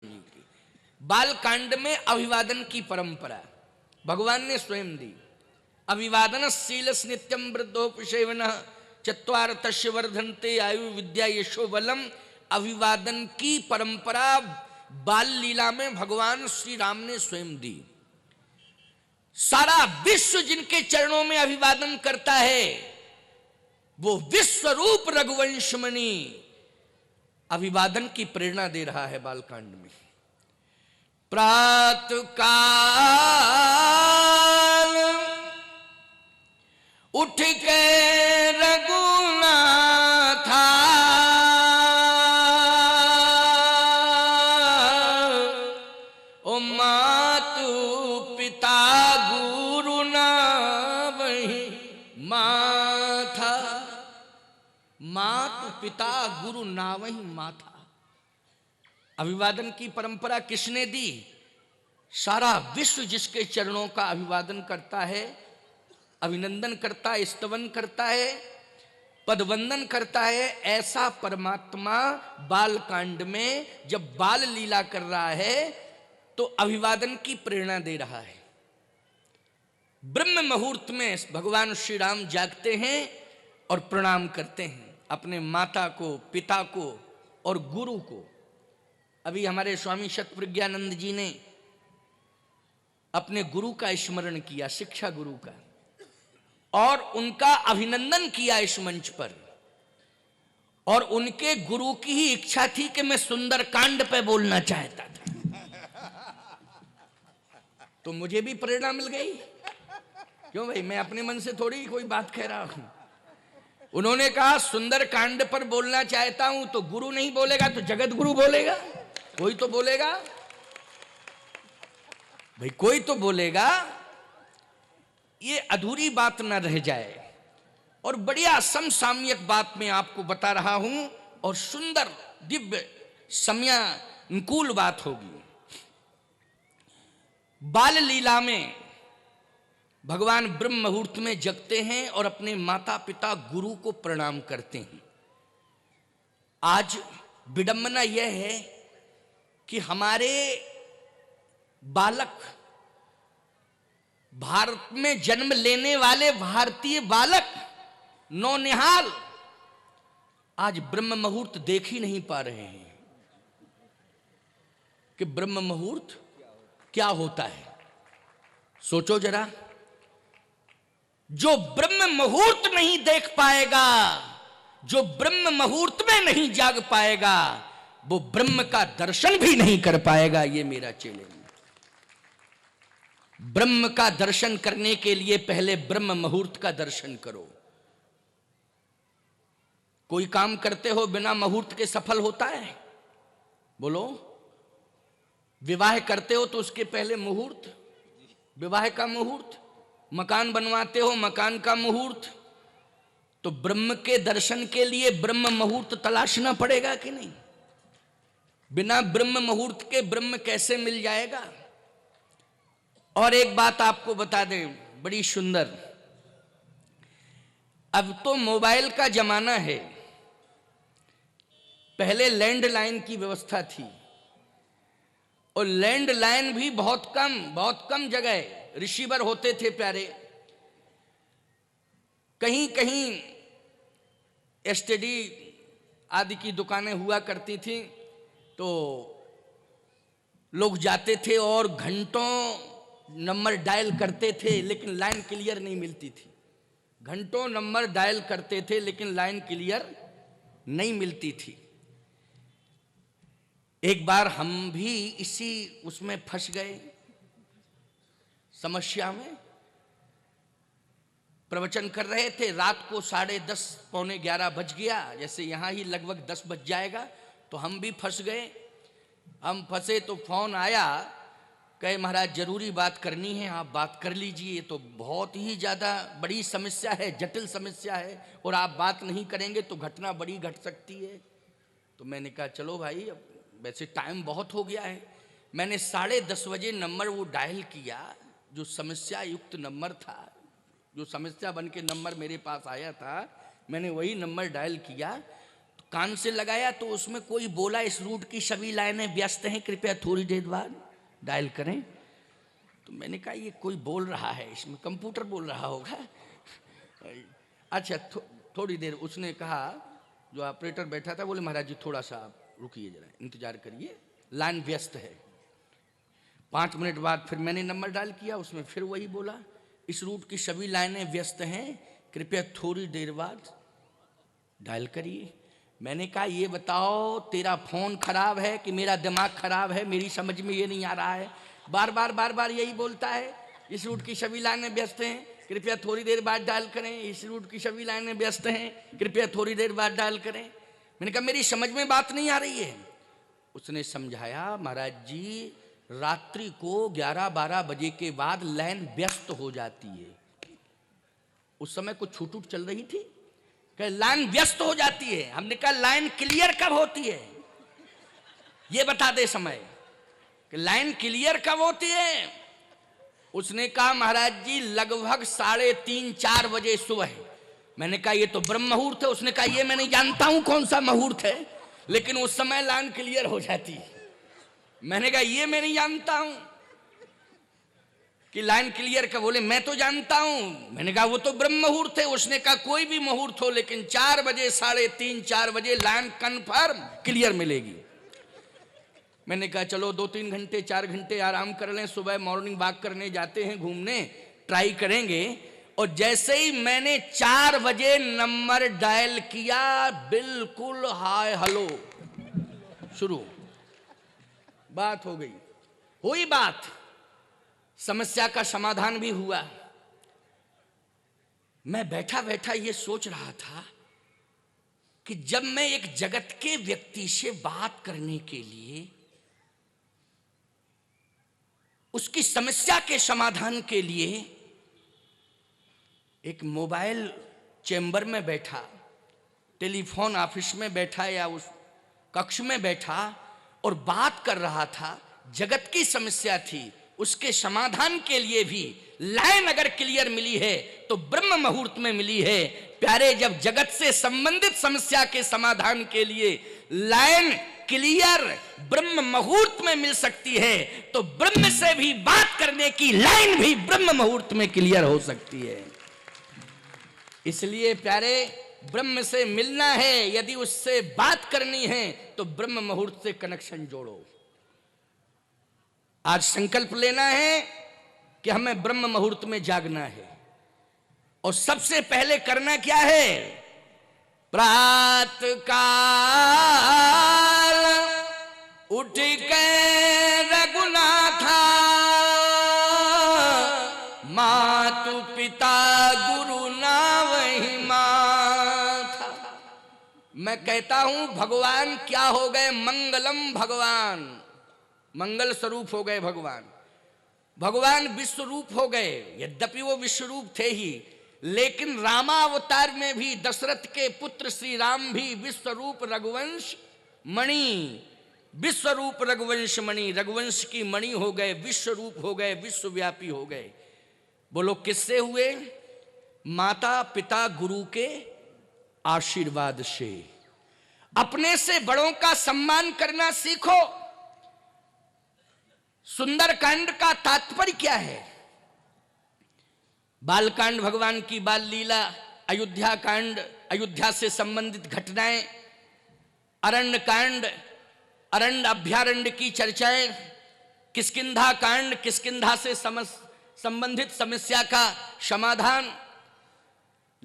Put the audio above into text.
की बाल कांड में अभिवादन की परंपरा भगवान ने स्वयं दी। अभिवादन शीलस नित्यम वृद्धोपसेवन चत्वार तस्य वर्धन्ते आयु विद्या यशो बलम। अभिवादन की परंपरा बाल लीला में भगवान श्री राम ने स्वयं दी। सारा विश्व जिनके चरणों में अभिवादन करता है वो विश्वरूप रघुवंश मुनि अभिवादन की प्रेरणा दे रहा है बालकांड में। प्रातः काल उठ के रघुनाथा ओ मातु पिता गुरु ना वही माथा। मातु पिता गुरु ना वही माथा। अभिवादन की परंपरा किसने दी? सारा विश्व जिसके चरणों का अभिवादन करता है, अभिनंदन करता है, स्तवन करता है, पदवंदन करता है, ऐसा परमात्मा बाल कांड में जब बाल लीला कर रहा है तो अभिवादन की प्रेरणा दे रहा है। ब्रह्म मुहूर्त में भगवान श्री राम जागते हैं और प्रणाम करते हैं अपने माता को, पिता को और गुरु को। अभी हमारे स्वामी शतप्रज्ञानंद जी ने अपने गुरु का स्मरण किया, शिक्षा गुरु का, और उनका अभिनंदन किया इस मंच पर। और उनके गुरु की ही इच्छा थी कि मैं सुंदरकांड पे बोलना चाहता था, तो मुझे भी प्रेरणा मिल गई। क्यों भाई, मैं अपने मन से थोड़ी कोई बात कह रहा हूं। उन्होंने कहा सुंदरकांड पर बोलना चाहता हूं, तो गुरु नहीं बोलेगा तो जगत गुरु बोलेगा, कोई तो बोलेगा भाई, कोई तो बोलेगा। ये अधूरी बात न रह जाए। और बढ़िया समसामयिक बात मैं आपको बता रहा हूं और सुंदर दिव्य समयानुकूल बात होगी। बाल लीला में भगवान ब्रह्म मुहूर्त में जगते हैं और अपने माता पिता गुरु को प्रणाम करते हैं। आज विडंबना यह है कि हमारे बालक, भारत में जन्म लेने वाले भारतीय बालक नौनिहाल आज ब्रह्म मुहूर्त देख ही नहीं पा रहे हैं कि ब्रह्म मुहूर्त क्या होता है। सोचो जरा, जो ब्रह्म मुहूर्त नहीं देख पाएगा, जो ब्रह्म मुहूर्त में नहीं जाग पाएगा, वो ब्रह्म का दर्शन भी नहीं कर पाएगा। ये मेरा चैलेंज। ब्रह्म का दर्शन करने के लिए पहले ब्रह्म मुहूर्त का दर्शन करो। कोई काम करते हो बिना मुहूर्त के सफल होता है? बोलो। विवाह करते हो तो उसके पहले मुहूर्त, विवाह का मुहूर्त। मकान बनवाते हो, मकान का मुहूर्त। तो ब्रह्म के दर्शन के लिए ब्रह्म मुहूर्त तलाशना पड़ेगा कि नहीं? बिना ब्रह्म मुहूर्त के ब्रह्म कैसे मिल जाएगा? और एक बात आपको बता दें, बड़ी सुंदर। अब तो मोबाइल का जमाना है, पहले लैंडलाइन की व्यवस्था थी, और लैंडलाइन भी बहुत कम जगह रिसीवर होते थे प्यारे। कहीं कहीं एसटीडी आदि की दुकानें हुआ करती थी, तो लोग जाते थे और घंटों नंबर डायल करते थे, लेकिन लाइन क्लियर नहीं मिलती थी। घंटों नंबर डायल करते थे लेकिन लाइन क्लियर नहीं मिलती थी। एक बार हम भी इसी उसमें फंस गए, समस्या में। प्रवचन कर रहे थे, रात को 10:30 पौने 11 बज गया, जैसे यहां ही लगभग 10 बज जाएगा, तो हम भी फंस गए। हम फंसे तो फोन आया, कहे महाराज जरूरी बात करनी है, आप बात कर लीजिए। तो बहुत ही ज़्यादा बड़ी समस्या है, जटिल समस्या है, और आप बात नहीं करेंगे तो घटना बड़ी घट सकती है। तो मैंने कहा चलो भाई, अब वैसे टाइम बहुत हो गया है। मैंने 10:30 बजे नंबर वो डायल किया, जो समस्या युक्त नंबर था, जो समस्या बन के नंबर मेरे पास आया था, मैंने वही नंबर डायल किया। कान से लगाया तो उसमें कोई बोला, इस रूट की सभी लाइनें व्यस्त हैं, कृपया थोड़ी देर बाद डायल करें। तो मैंने कहा ये कोई बोल रहा है, इसमें कंप्यूटर बोल रहा होगा। अच्छा थोड़ी देर उसने कहा, जो ऑपरेटर बैठा था, बोले महाराज जी थोड़ा सा आप रुकिए, जरा इंतजार करिए, लाइन व्यस्त है। 5 मिनट बाद फिर मैंने नंबर डायल किया, उसमें फिर वही बोला, इस रूट की सभी लाइनें व्यस्त हैं, कृपया थोड़ी देर बाद डायल करिए। मैंने कहा ये बताओ तेरा फोन खराब है कि मेरा दिमाग खराब है, मेरी समझ में ये नहीं आ रहा है। बार बार यही बोलता है, इस रूट की सभी लाइनें व्यस्त हैं, कृपया थोड़ी देर बाद डायल करें, इस रूट की सभी लाइनें व्यस्त हैं, कृपया थोड़ी देर बाद डायल करें। मैंने कहा मेरी समझ में बात नहीं आ रही है। उसने समझाया, महाराज जी रात्रि को 11-12 बजे के बाद लाइन व्यस्त हो जाती है। उस समय कुछ छूट चल रही थी, कि लाइन व्यस्त हो जाती है। हमने कहा लाइन क्लियर कब होती है, ये बता दे समय, कि लाइन क्लियर कब होती है। उसने कहा महाराज जी लगभग 3:30-4 बजे सुबह। मैंने कहा ये तो ब्रह्म मुहूर्त है। उसने कहा ये मैं नहीं जानता हूं कौन सा मुहूर्त है, लेकिन उस समय लाइन क्लियर हो जाती है। मैंने कहा ये मैं नहीं जानता हूं कि लाइन क्लियर का। बोले मैं तो जानता हूं। मैंने कहा वो तो ब्रह्म मुहूर्त है। उसने कहा कोई भी मुहूर्त हो, लेकिन 4 बजे 3:30-4 बजे लाइन कंफर्म क्लियर मिलेगी। मैंने कहा चलो 2-3 घंटे 4 घंटे आराम कर लें, सुबह मॉर्निंग वॉक करने जाते हैं, घूमने ट्राई करेंगे। और जैसे ही मैंने 4 बजे नंबर डायल किया, बिल्कुल हाय हेलो शुरू, बात हो गई। हुई बात, समस्या का समाधान भी हुआ। मैं बैठा बैठा ये सोच रहा था कि जब मैं एक जगत के व्यक्ति से बात करने के लिए, उसकी समस्या के समाधान के लिए एक मोबाइल चैम्बर में बैठा, टेलीफोन ऑफिस में बैठा या उस कक्ष में बैठा और बात कर रहा था, जगत की समस्या थी, उसके समाधान के लिए भी लाइन अगर क्लियर मिली है तो ब्रह्म मुहूर्त में मिली है। प्यारे, जब जगत से संबंधित समस्या के समाधान के लिए लाइन क्लियर ब्रह्म मुहूर्त में मिल सकती है, तो ब्रह्म से भी बात करने की लाइन भी ब्रह्म मुहूर्त में क्लियर हो सकती है। इसलिए प्यारे, ब्रह्म से मिलना है, यदि उससे बात करनी है तो ब्रह्म मुहूर्त से कनेक्शन जोड़ो। आज संकल्प लेना है कि हमें ब्रह्म मुहूर्त में जागना है, और सबसे पहले करना क्या है? प्रातः काल उठ के रघुनाथा, मातु पिता गुरु ना वही माथा। मैं कहता हूं भगवान क्या हो गए? मंगलम भगवान, मंगल स्वरूप हो गए भगवान। भगवान विश्व रूप हो गए। यद्यपि वो विश्व रूप थे ही, लेकिन रामावतार में भी दशरथ के पुत्र श्री राम भी विश्व रूप रघुवंश मणि, विश्व रूप रघुवंश मणि, रघुवंश की मणि हो गए, विश्व रूप हो गए, विश्वव्यापी हो गए। बोलो किससे हुए? माता पिता गुरु के आशीर्वाद से। अपने से बड़ों का सम्मान करना सीखो। सुंदरकांड का तात्पर्य क्या है? बालकांड भगवान की बाल लीला, अयोध्या कांड अयोध्या से संबंधित घटनाएं, अरण्य कांड अरण्य अभ्यारण्य की चर्चाएं, किष्किंधा कांड किष्किंधा से संबंधित समस्या का समाधान,